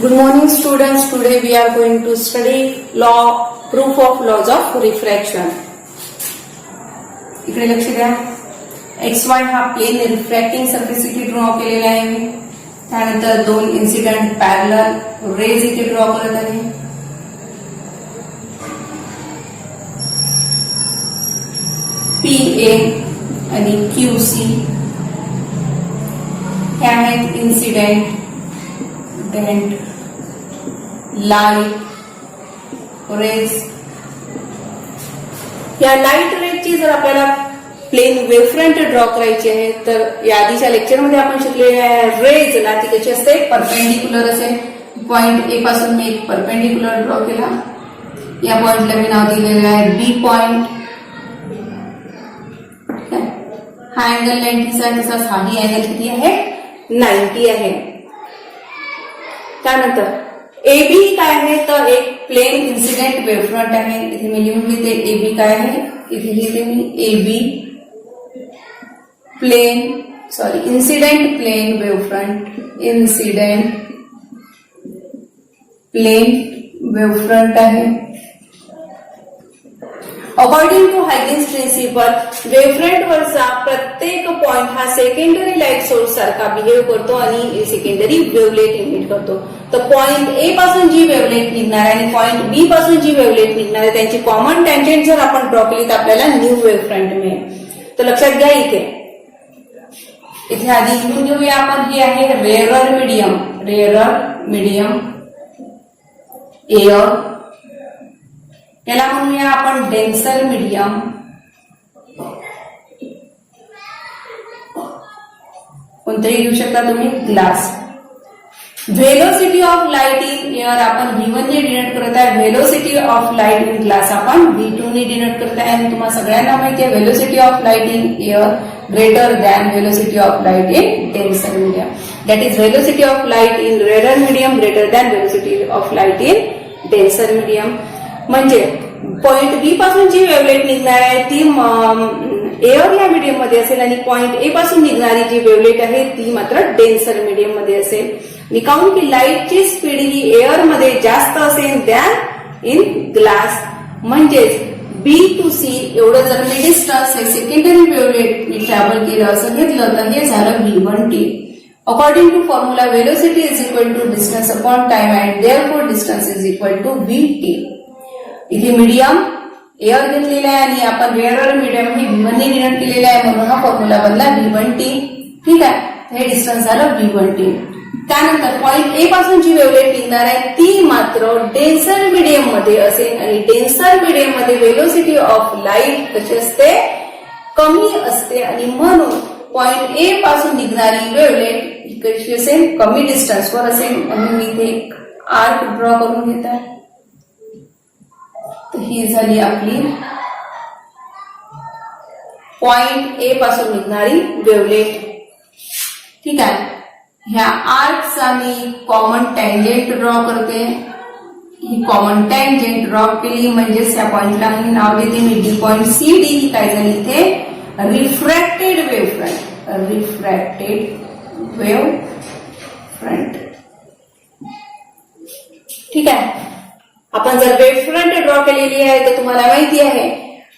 Good morning students. Today we are going to study proof of laws of refraction. इकडे लक्ष द्या. XY हा plain refracting surface इथे draw केलेला आहे. त्यानंतर दोन इन्सिडेंट पॅरलल रेज इथे ड्रॉ करत आहे. PA आणि QC हे आहेत इन्सिडेंट लाईट रेज. या लाईट रेजची जर आपल्याला प्लेन वेव्हफ्रंट ड्रॉ करायची आहे तर या आधीच्या लेक्चरमध्ये आपण शिकलेले आहे रेजला ती कशी असते, परपेंडिक्युलर असेल. पॉइंट ए पासून मी एक परपेंडिक्युलर ड्रॉ केला. या पॉइंटला मी नाव दिलेलं आहे बी पॉइंट. हा अँगल 90 आहे, तसाच हाही अँगल किती आहे, 90 आहे. त्यानंतर एबी काय आहे तर एक प्लेन इन्सिडेंट वेव्हफ्रंट आहे. इथे मी लिहून लिहिते एबी काय आहे. इथे लिहिते मी AB incident plane wavefront. Incident plane wavefront आहे. According to Huygens principle wavefront वरचा प्रत्येक पॉइंट हा सेकंडरी लाईट सोर्स सारखा बिहेव करतो आणि सेकंडरी वेव्हलेट इमिट करतो. तर पॉइंट ए पासून जी वेव्हलेट निघणार आहे आणि पॉइंट बी पासून जी वेव्हलेट निघणार आहे त्यांची कॉमन टँजेंट जर आपण ड्रॉ केली तर आपल्याला न्यू वेव्हफ्रंट मिळेल. तर लक्षात घ्या इथे आधी लिहून घेऊया आपण. हे आहे रेअरर मीडियम एअर. याला म्हणूया आपण डेन्सर मीडियम. कोणतंही घेऊ शकता तुम्ही. Glass. Velocity of light in air आपण V1 ने डिनोट करत आहे. Velocity of light in glass आपण V2 ने डिनोट करत आहे. आणि तुम्हाला सगळ्यांना माहिती आहे velocity of light in air greater than velocity of light in denser medium. That is velocity of light in rarer medium greater than velocity of light in denser medium. म्हणजे point बी पासून जी wavelet निघणार आहे ती air या medium मध्ये असेल आणि point A पासून निघणारी जी वेव्हलेट आहे ती मात्र डेन्सर मीडियम मध्ये असेल. काउन की लाईटची स्पीड ही एअर मध्ये जास्त असेल दॅन इन ग्लास. म्हणजेच बी टू सी एवढं जर मी डिस्टन्स हे सेकंडरी वेव्हलेट मी ट्रॅव्हल केलं असं घेतलं तर हे झालं V1t. According to formula velocity is equal to distance upon time and therefore distance is equal to VT. इथे मीडियम एअर घेतलेला आहे आणि आपण रेअरर मीडियम हे V1 ने डिनोट केलेला आहे म्हणून हा फॉर्म्युला बनला V1t. ठीक आहे, हे डिस्टन्स झालं V1t. त्यानंतर पॉइंट ए पासून जी वेव्हलेट निघणार आहे ती मात्र डेन्सर मीडियम मध्ये असेल आणि डेन्सर मीडियम मध्ये वेलोसिटी ऑफ लाईट कशी असते, कमी असते आणि म्हणून पॉइंट ए पासून निघणारी वेव्हलेट कशी असेल, कमी डिस्टन्सवर असेल. म्हणून मी इथे एक आर्क ड्रॉ करून घेत आहे. तर ही झाली आपली पॉइंट ए पासून निघणारी वेव्हलेट. ठीक आहे, ह्या आर्कचा मी कॉमन टँजेंट ड्रॉ करते. ही कॉमन टँजेंट ड्रॉ केली म्हणजेच या पॉइंटला मी नाव देते मी डी पॉइंट. सी डी ही काय झाली इथे रिफ्रॅक्टेड वेव्हफ्रंट. रिफ्रॅक्टेड वेव्हफ्रंट. ठीक आहे, आपण जर वेव्हफ्रंट ड्रॉ केलेली आहे तर तुम्हाला माहिती आहे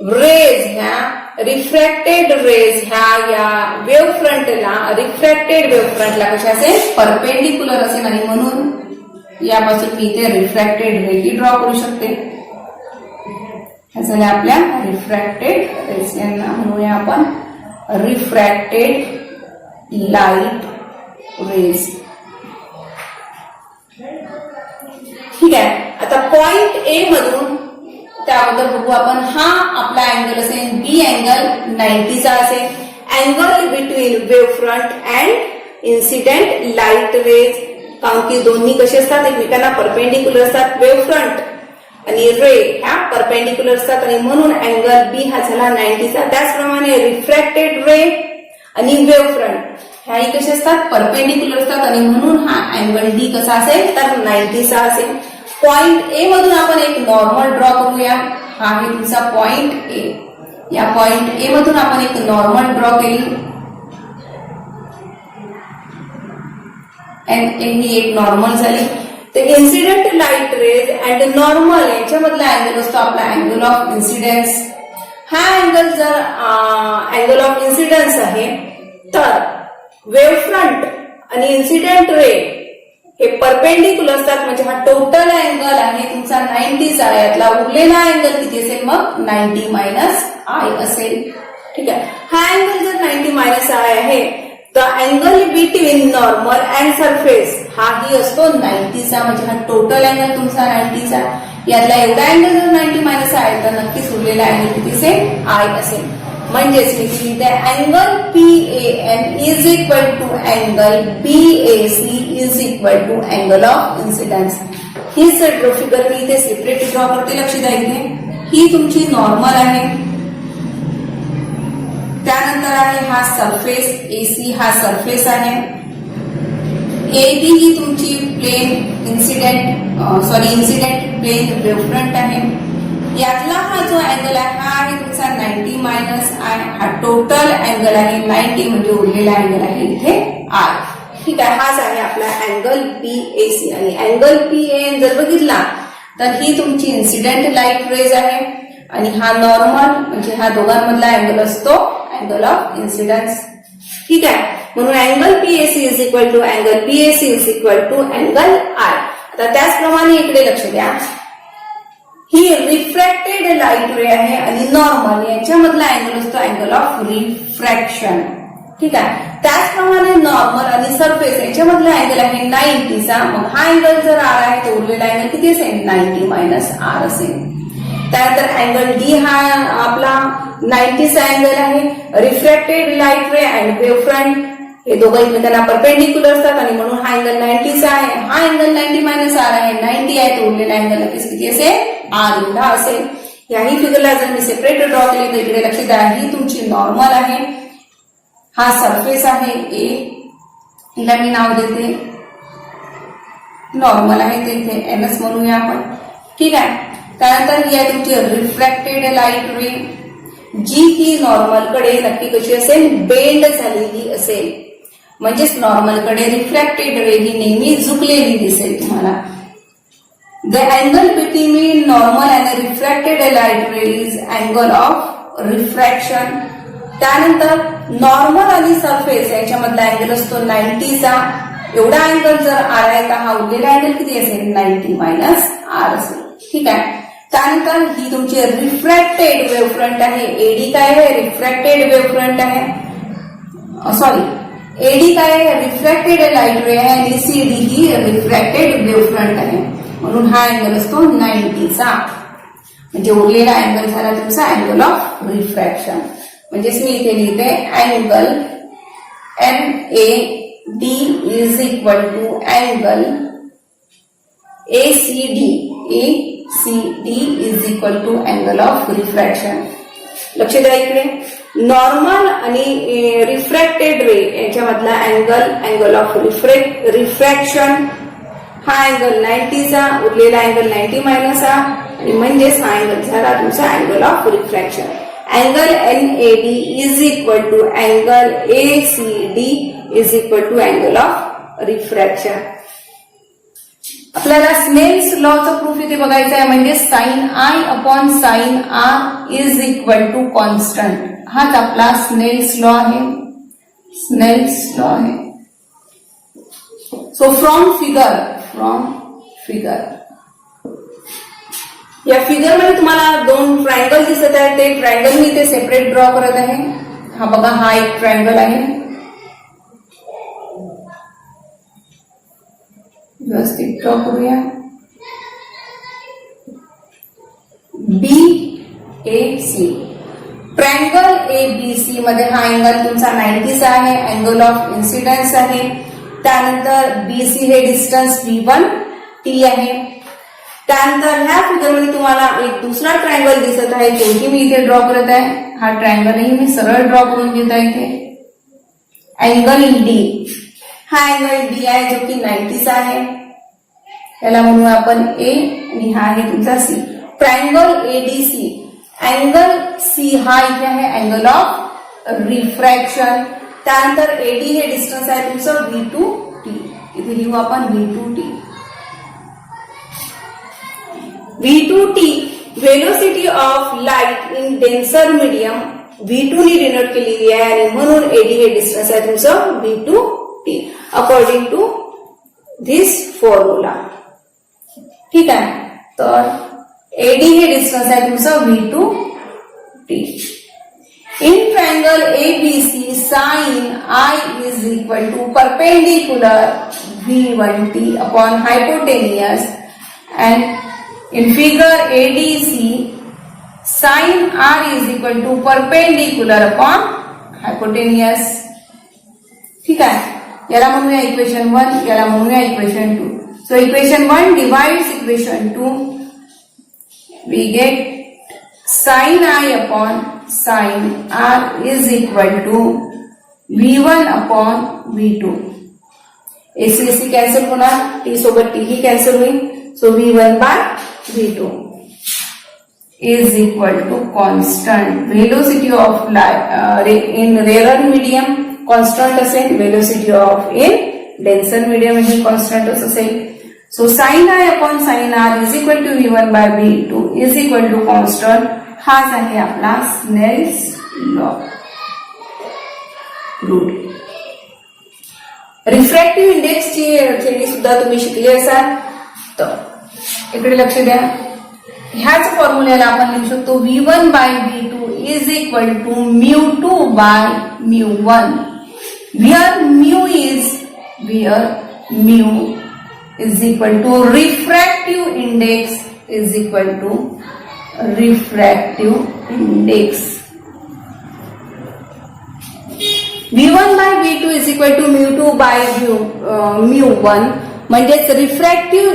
रेज ह्या रिफ्रॅक्टेड रेज ह्या या वेव्हफ्रंटला रिफ्रॅक्टेड वेव्हफ्रंटला कशा असेल, परपेंडिक्युलर असेल आणि म्हणून यापासून मी इथे रिफ्रॅक्टेड रे ही ड्रॉ करू शकते. ह्या झाल्या आपल्या रिफ्रॅक्टेड रेज. यांना म्हणूया आपण रिफ्रॅक्टेड लाईट रेज. ठीक आहे, आता पॉइंट ए मधून त्याबद्दल बघू आपण. हा आपला अँगल असेल बी अँगल 90 चा असेल. Angle between wavefront and incident light rays. कारण की दोन्ही कसे असतात, एकमेकांना परपेंडिक्युलर असतात. वेव्हफ्रंट आणि रे ह्या परपेंडिक्युलर असतात आणि म्हणून अँगल बी हा झाला 90 चा. त्याचप्रमाणे रिफ्रॅक्टेड रे आणि वेव्हफ्रंट ह्याही कसे असतात, परपेंडिक्युलर असतात आणि म्हणून हा अँगल डी कसा असेल तर 90 चा असेल. पॉइंट ए मधून आपण एक नॉर्मल ड्रॉ करूया. हा आहे तुमचा पॉइंट ए. या पॉइंट ए मधून आपण एक नॉर्मल ड्रॉ केली. ही एक नॉर्मल झाली. तर incident light rays and normal याच्यामधला अँगल असतो आपला अँगल ऑफ इन्सिडेन्स. हा अँगल जर अँगल ऑफ इन्सिडेन्स आहे तर वेव्ह फ्रंट आणि इन्सिडेंट रे हे परपेंडिक्युलर असतात, म्हणजे हा टोटल अँगल आहे तुमचा 90चा. यातला उरलेला अँगल किती असेल मग 90 मायनस आय असेल. ठीक आहे. हा अँगल जर 90 मायनस आय आहे तर angle between normal and surface हाही असतो 90चा, म्हणजे हा टोटल अँगल तुमचा 90चा. यातला एवढा अँगल जर 90 मायनस आहे तर नक्कीच उरलेला अँगल किती असेल आय असेल. म्हणजेच मी लिहिते angle PAN is equal to angle BAC is equal to angle of incidence. ही फिगर मी इथे सेपरेट ड्रॉ करते. लक्ष द्या इथे ही तुमची नॉर्मल आहे, त्यानंतर आहे हा सरफेस AC, हा सरफेस आहे. AB ही तुमची प्लेन इन्सिडेंट प्लेन वेव्हफ्रंट आहे. यातला हा जो अँगल आहे हा आहे तुमचा 90 मायनस आय. हा टोटल अँगल आहे 90, म्हणजे उरलेला अँगल आहे इथे आय. ठीक आहे. हाच आहे आपला अँगल BAC. आणि अँगल PAN जर बघितला तर ही तुमची इन्सिडेंट लाईट रेज आहे आणि हा नॉर्मल, म्हणजे हा दोघांमधला अँगल असतो अँगल ऑफ इन्सिडन्स. ठीक आहे. म्हणून angle PAC is equal to angle BAC is equal to angle I. आता त्याचप्रमाणे इकडे लक्ष द्या, ही रिफ्रॅक्टेड लाईट रे आहे आणि नॉर्मल याच्यामधला अँगल असतो अँगल ऑफ रिफ्रॅक्शन. ठीक आहे. त्याचप्रमाणे नॉर्मल आणि सरफेस याच्यामधला अँगल आहे 90चा. मग हा अँगल जर आर आहे तर उरलेला अँगल किती असेल 90 मायनस आर असेल. त्यानंतर अँगल D हा आपला 90चा अँगल आहे. Refracted light ray and wave front हे दोघं एकमेकांना परपेंडिक्युलर असतात आणि म्हणून हा अँगल 90चा आहे. हा अँगल 90 मायनस आर आहे, 90 आहे तर उरलेला अँगल नक्कीच किती असेल आर एवढा असेल. याही फिगरला जर मी सेपरेट ड्रॉ केली तर इकडे लक्ष द्या ही तुमची नॉर्मल आहे, हा सरफेस आहे A, हिला मी नाव देते नॉर्मल आहे ते इथे NS म्हणूया आपण. ठीक आहे. त्यानंतर ही आहे तुमची रिफ्रॅक्टेड लाईट रे, जी की नॉर्मलकडे नक्की कशी असेल बेंड झालेली असेल. म्हणजेच नॉर्मलकडे रिफ्रॅक्टेड रे ही नेहमी झुकलेली दिसेल तुम्हाला. The angle between normal and refracted light ray is angle of refraction. त्यानंतर नॉर्मल आणि सरफेस याच्यामधला अँगल असतो 90चा. एवढा अँगल जर आर आहे तर हा उरलेला अँगल किती असेल 90 मायनस आर असेल. ठीक आहे. त्यानंतर ही तुमची रिफ्रॅक्टेड वेव्ह फ्रंट आहे. एडी काय आहे रिफ्रॅक्टेड वेव्ह फ्रंट आहे, एडी काय आहे रिफ्रॅक्टेड लाईट रे आहे आणि CD ही रिफ्रॅक्टेड वेव्ह फ्रंट आहे. म्हणून हा अँगल असतो 90चा, म्हणजे उरलेला अँगल झाला तुमचा अँगल ऑफ रिफ्रॅक्शन. म्हणजेच मी इथे लिहिते angle NAD is equal to angle ACD is equal to angle of refraction. लक्ष द्या इकडे नॉर्मल आणि रिफ्रॅक्टेड रे याच्यामधला अँगल ऑफ रिफ्रॅक्शन हा अँगल 90चा, उरलेला अँगल 90 मायनस आणि म्हणजेच हा अँगल झाला तुमचा angle of refraction. Angle NAD is equal to angle ACD is equal to angle of refraction. आपल्याला स्नेल्स लॉचं प्रूफ इथे बघायचं आहे, म्हणजे sine I upon sine R is equal to constant. हाच आपला स्नेल्स लॉ आहे. सो फ्रॉम फिगर या फिगर मध्ये तुम्हाला दोन ट्रायंगल दिसत आहेत. ते ट्रायंगल मी ते सेपरेट ड्रॉ करत आहे. हा बघा हा एक ट्रायंगल आहे, व्यवस्थित ड्रॉ करूया. BAC ट्रायंगल ABC मध्ये हा अँगल तुमचा 90चा आहे, अँगल ऑफ इन्सिडन्स आहे. त्यानंतर BC हे डिस्टन्स V1 T आहे. त्यानंतर ह्या फिगरमध्ये तुम्हाला एक दुसरा ट्रायंगल दिसत आहे, तोही मी इथे ड्रॉ करत आहे. हा ट्रायंगलही मी सरळ ड्रॉ करून घेत आहे. इथे अँगल D, हा अँगल D आहे जो की 90चा आहे. याला म्हणू आपण A आणि हा आहे तुमचा C. Triangle ADC, angle C हा इथे आहे अँगल ऑफ रिफ्रॅक्शन. त्यानंतर AD हे डिस्टन्स आहे तुमचं V2T, इथे लिहू आपण V2T. V2T velocity of light in denser medium V2 नी डिनोट केलेली आहे आणि म्हणून एडी हे डिस्टन्स आहे तुमचं V2T according to this formula. ठीक आहे, तर एडी हे डिस्टन्स आहे तुमचं V2T. In triangle ABC, sin I is equal to perpendicular V1T upon hypotenuse, and in figure ADC, sin R is equal to perpendicular upon hypotenuse. ठीक आहे, याला म्हणूया इक्वेशन 1, याला म्हणूया equation 2. So equation 1 divides equation 2. We get sin I upon sin R is equal to V1 upon V2. AC cancel होणार, T सोबत T ही cancel होईल. So V1 by V2 is equal to constant velocity of light in rarer medium constant असेल, velocity of in denser medium he constant असेल. So sin I upon sin R is equal to V1 by V2 is equal to constant. हाच आहे आपला Snell's law rule. Refractive इंडेक्सची theory सुद्धा तुम्ही शिकली असाल, तर इकडे लक्ष द्या. ह्याच फॉर्म्युल्याला आपण लिहू शकतो V1 by V2 is equal to mu2 by mu1. Where mu is equal to refractive index is equal to refractive index. V1 by V2 is equal to mu2 by mu1 म्हणजेच refractive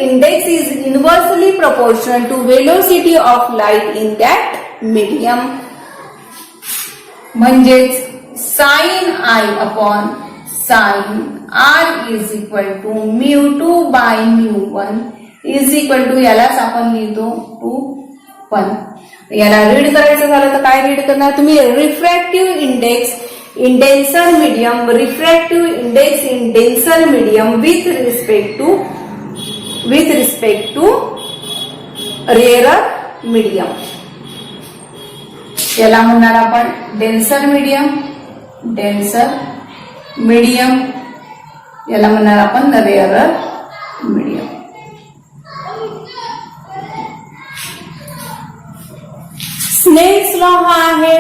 index is inversely proportional to velocity of light in that medium. म्हणजेच sin I upon sin R is equal to mu2 by mu1 is equal to यालाच आपण लिहितो 2 1. याला read करायचं झालं तर काय रीड करणार तुम्ही? Refractive index in denser medium, refractive index in denser medium with respect to rare medium. याला म्हणणार आपण डेन्सर मीडियम, याला म्हणणार आपण रेअर मीडियम. स्नेल्स लॉ हा आहे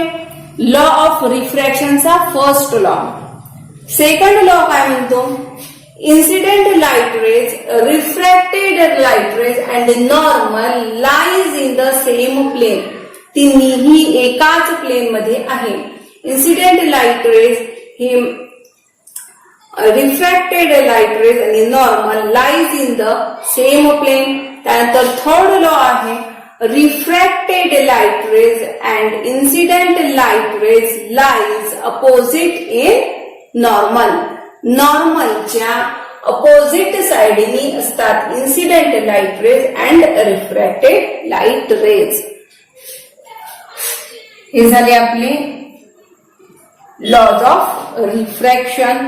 लॉ ऑफ रिफ्रॅक्शनचा फर्स्ट लॉ. सेकंड लॉ काय म्हणतो? Incident light rays, refracted light rays and normal lies in the same plane. तिन्ही एकाच प्लेन मध्ये आहे. इन्सिडेंट लाईट रेज ही रिफ्रॅक्टेड लाईट रेज आणि normal lies in the same plane. त्यानंतर थर्ड लॉ आहे refracted light rays and incident light rays lies opposite in normal. नॉर्मलच्या opposite साइडनी असतात incident light rays and refracted light rays. हे झाले आपले लॉज ऑफ रिफ्रॅक्शन.